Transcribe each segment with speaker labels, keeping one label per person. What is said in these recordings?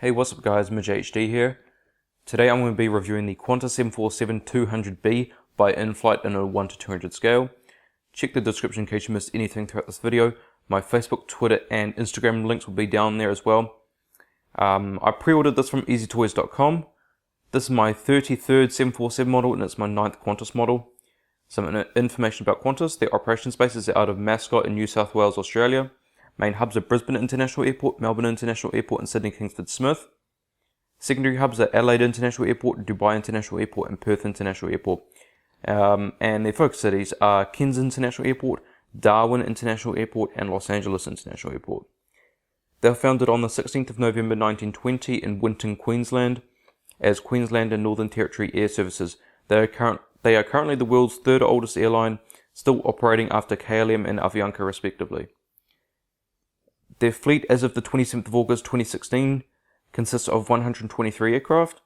Speaker 1: Hey, what's up guys, Midge HD here. Today I'm going to be reviewing the Qantas 747-200B by Inflight in a 1 to 200 scale. Check the description in case you missed anything throughout this video. My Facebook, Twitter and Instagram links will be down there as well. I pre-ordered this from easytoys.com. This is my 33rd 747 model and it's my 9th Qantas model. Some information about Qantas. Their operations base is out of Mascot in New South Wales, Australia. Main hubs are Brisbane International Airport, Melbourne International Airport and Sydney Kingsford Smith. Secondary hubs are Adelaide International Airport, Dubai International Airport and Perth International Airport. And their focus cities are Cairns International Airport, Darwin International Airport and Los Angeles International Airport. They were founded on the 16th of November 1920 in Winton, Queensland as Queensland and Northern Territory Air Services. They are currently the world's third oldest airline, still operating after KLM and Avianca respectively. Their fleet as of the 27th of August 2016 consists of 123 aircraft.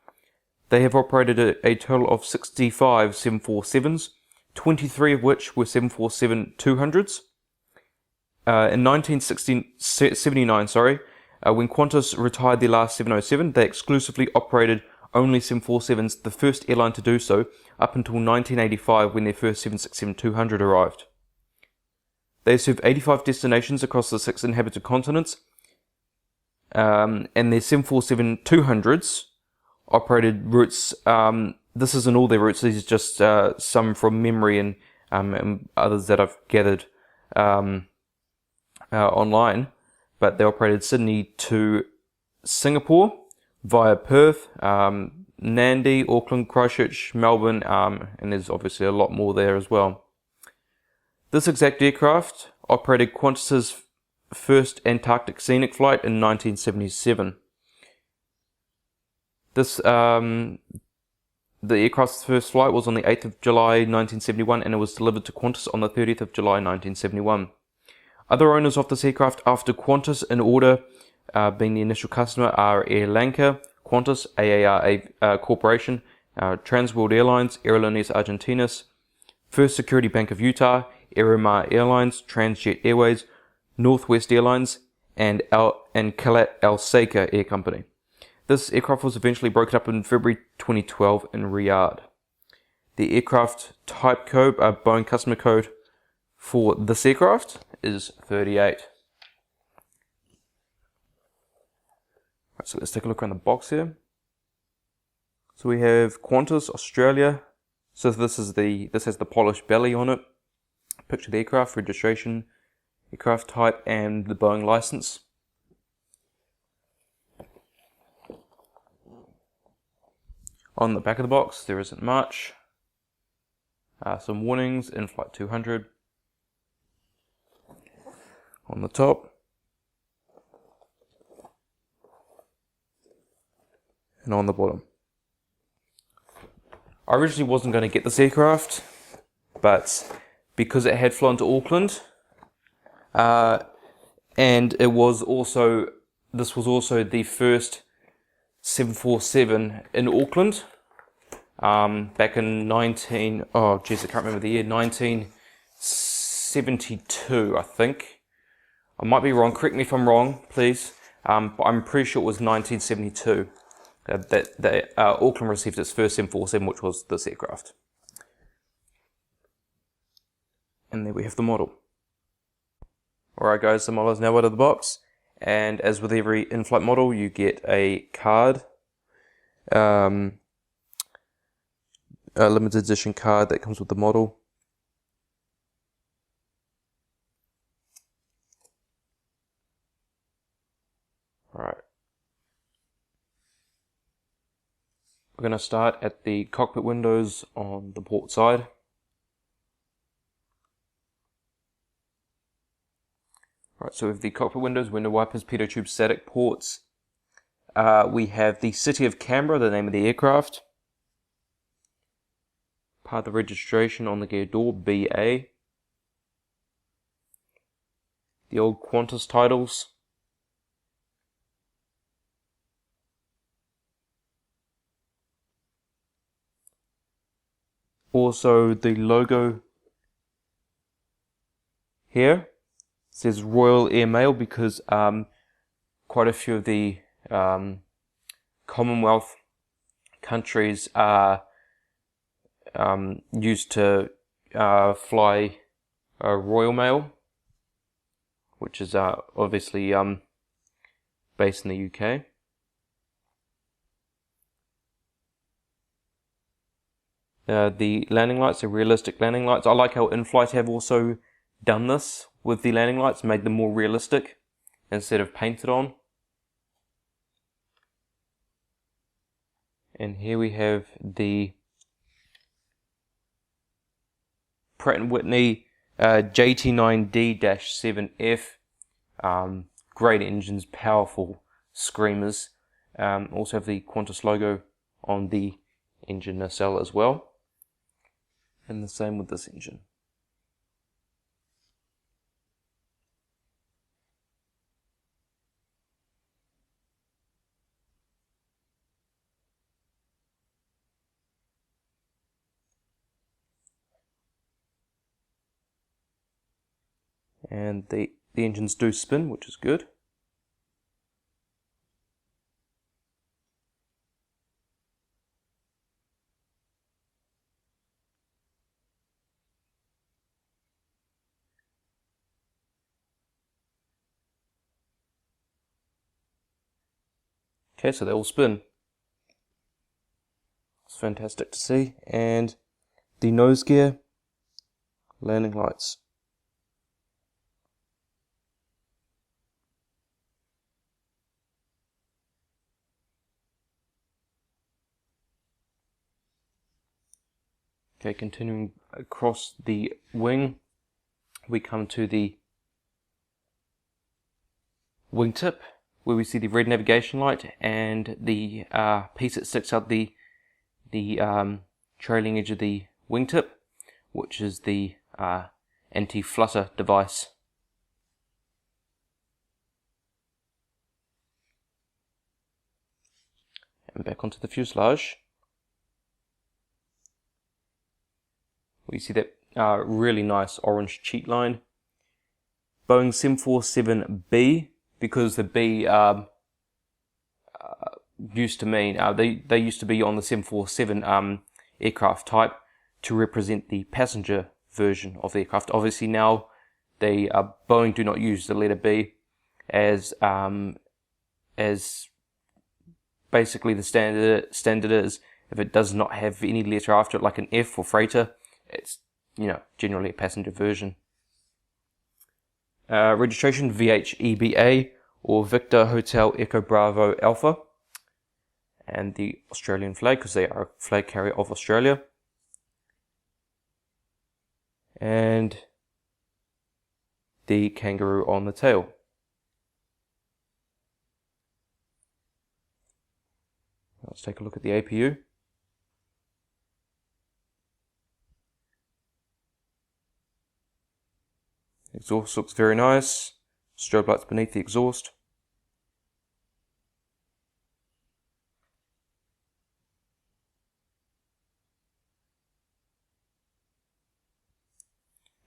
Speaker 1: They have operated a total of 65 747s, 23 of which were 747-200s. In 1979, when Qantas retired their last 707, they exclusively operated only 747s, the first airline to do so, up until 1985 when their first 767-200 arrived. They serve 85 destinations across the 6 inhabited continents, and their 747-200s operated routes. This isn't all their routes, these are just some from memory and others that I've gathered online. But they operated Sydney to Singapore via Perth, Nandi, Auckland, Christchurch, Melbourne, and there's obviously a lot more there as well. This exact aircraft operated Qantas's first Antarctic scenic flight in 1977. The aircraft's first flight was on the 8th of July 1971 and it was delivered to Qantas on the 30th of July 1971. Other owners of this aircraft after Qantas in order, being the initial customer, are Air Lanka, Qantas, AAR Corporation, Transworld Airlines, Aerolíneas Argentinas, First Security Bank of Utah, Aeromar Airlines, Transjet Airways, Northwest Airlines, and Kalat Al Saika Air Company. This aircraft was eventually broken up in February 2012 in Riyadh. The aircraft type code, Boeing customer code for this aircraft is 38. Right, so let's take a look around the box here. So we have Qantas Australia. So this has the polished belly on it. Picture the aircraft, registration, aircraft type, and the Boeing license. On the back of the box, there isn't much. Some warnings, Inflight 200. On the top. And on the bottom. I originally wasn't going to get this aircraft, but because it had flown to Auckland, and this was also the first 747 in Auckland, back in I can't remember the year, 1972, I think. I might be wrong, correct me if I'm wrong, please, but I'm pretty sure it was 1972 that Auckland received its first 747, which was this aircraft. And there we have the model. Alright guys, the model is now out of the box, and as with every in-flight model, you get a card, a limited edition card that comes with the model. Alright. We're going to start at the cockpit windows on the port side. Right, so with the cockpit windows, window wipers, pitot tube, static ports. We have the City of Canberra, the name of the aircraft. Part of the registration on the gear door, BA. The old Qantas titles. Also the logo here. It says Royal Air Mail because quite a few of the Commonwealth countries are used to fly Royal Mail, which is obviously based in the UK. The landing lights are realistic landing lights. I like how Inflight have also done this with the landing lights, made them more realistic instead of painted on. And here we have the Pratt & Whitney JT9D-7F. Great engines, powerful screamers. Also have the Qantas logo on the engine nacelle as well. And the same with this engine. And the engines do spin, which is good. Okay, so they all spin. It's fantastic to see. And the nose gear, landing lights. Okay, continuing across the wing, we come to the wingtip, where we see the red navigation light and the piece that sticks out the trailing edge of the wingtip, which is the anti-flutter device. And back onto the fuselage. We see that really nice orange cheat line. Boeing 747-B, because the B used to mean, they used to be on the 747 aircraft type to represent the passenger version of the aircraft. Obviously now they Boeing do not use the letter B as basically the standard is if it does not have any letter after it, like an F for freighter, it's generally a passenger version. Registration VH-EBA or Victor Hotel Echo Bravo Alpha, and the Australian flag because they are a flag carrier of Australia. And the kangaroo on the tail. Let's take a look at the APU. Exhaust looks very nice. Strobe lights beneath the exhaust.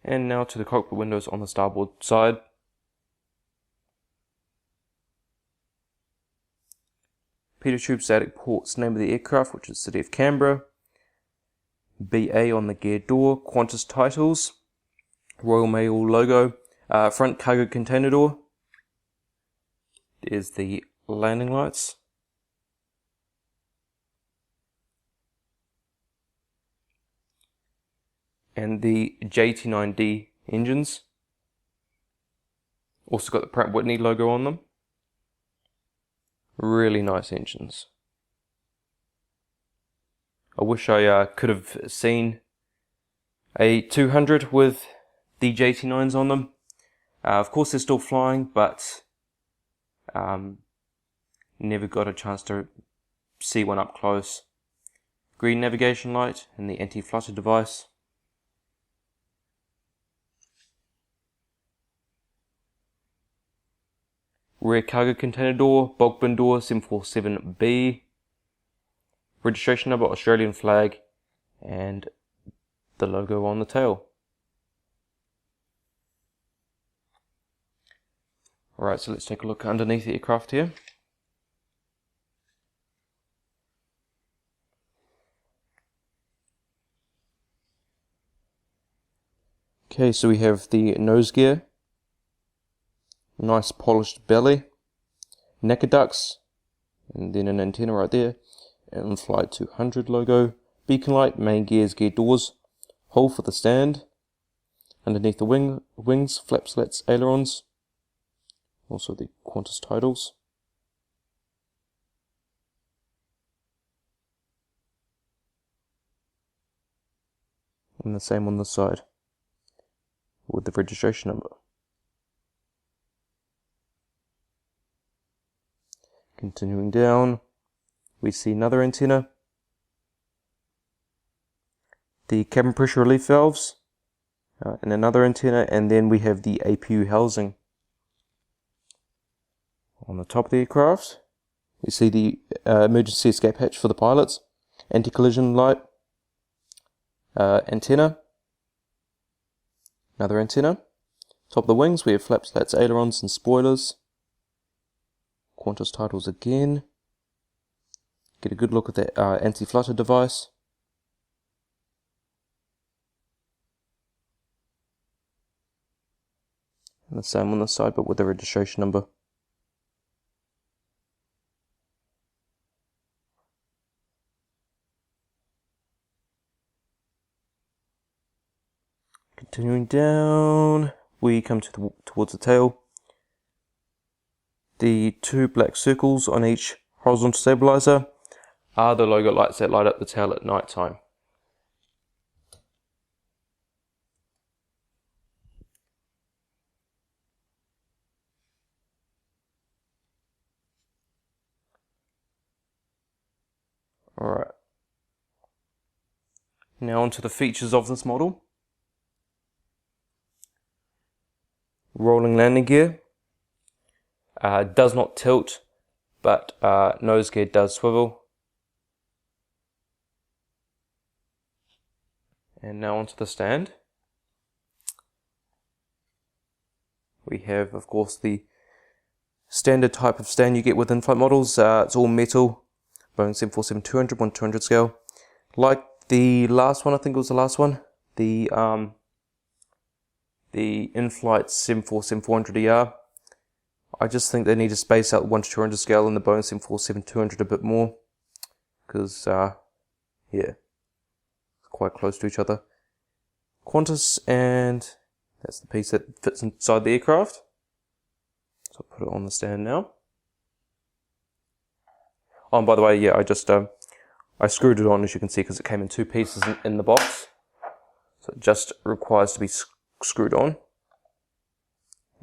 Speaker 1: And now to the cockpit windows on the starboard side. Pitot tube static ports, name of the aircraft, which is City of Canberra. BA on the gear door, Qantas titles, Royal Mail logo, front cargo container door. There's the landing lights. And the JT9D engines. Also got the Pratt & Whitney logo on them. Really nice engines. I wish I could have seen a 200 with the JT9s on them. Of course they're still flying, but never got a chance to see one up close. Green navigation light and the anti-flutter device. Rear cargo container door, bulk bin door, 747B. Registration number, Australian flag, and the logo on the tail. Alright, so let's take a look underneath the aircraft here. Okay, so we have the nose gear, nice polished belly, necker ducts, and then an antenna right there, Inflight 200 logo, beacon light, main gears, gear doors, hole for the stand, underneath the wings, flap slats, ailerons, also the Qantas titles. And the same on this side with the registration number. Continuing down, we see another antenna, the cabin pressure relief valves, and another antenna, and then we have the APU housing. On the top of the aircraft, we see the emergency escape hatch for the pilots, anti-collision light, antenna, another antenna. Top of the wings, we have flap slats, ailerons, and spoilers. Qantas titles again. Get a good look at that anti-flutter device. And the same on the side, but with the registration number. Continuing down, we come towards the tail. The two black circles on each horizontal stabilizer are the logo lights that light up the tail at night time. Alright. Now onto the features of this model. Rolling landing gear. Does not tilt, but nose gear does swivel. And now onto the stand. We have, of course, the standard type of stand you get with in-flight models. It's all metal, Boeing 747-200, 1/200 scale. Like the last one, I think it was the last one, the in-flight 747-400ER. I just think they need to space out 1/200 scale and the Boeing 747-200 a bit more, because yeah, it's quite close to each other. Qantas, and that's the piece that fits inside the aircraft. So I'll put it on the stand now. Oh, and by the way, yeah, I screwed it on, as you can see, because it came in two pieces in the box. So it just requires to be screwed on,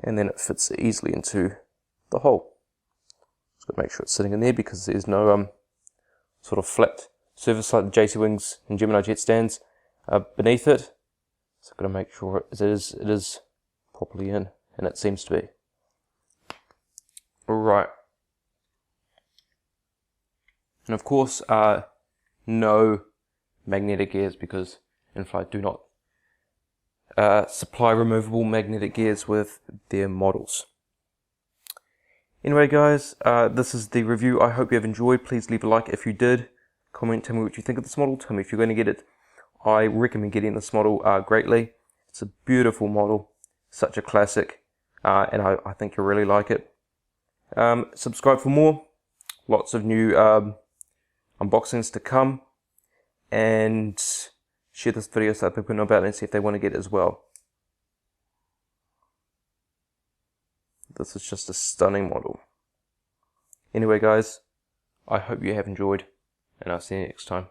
Speaker 1: and then it fits easily into the hole. Just got to make sure it's sitting in there, because there's no sort of flapped surface like the JT Wings and Gemini Jet stands beneath it. So I've got to make sure it is properly in, and it seems to be. Alright. And of course, no magnetic gears, because Inflight do not supply removable magnetic gears with their models. Anyway guys, this is the review. I hope you have enjoyed. Please leave a like if you did. Comment, tell me what you think of this model. Tell me if you're going to get it. I recommend getting this model greatly. It's a beautiful model, such a classic, and I think you'll really like it. Subscribe for more. Lots of new unboxings to come, and share this video so that people know about it and see if they want to get it as well. This is just a stunning model. Anyway guys, I hope you have enjoyed, and I'll see you next time.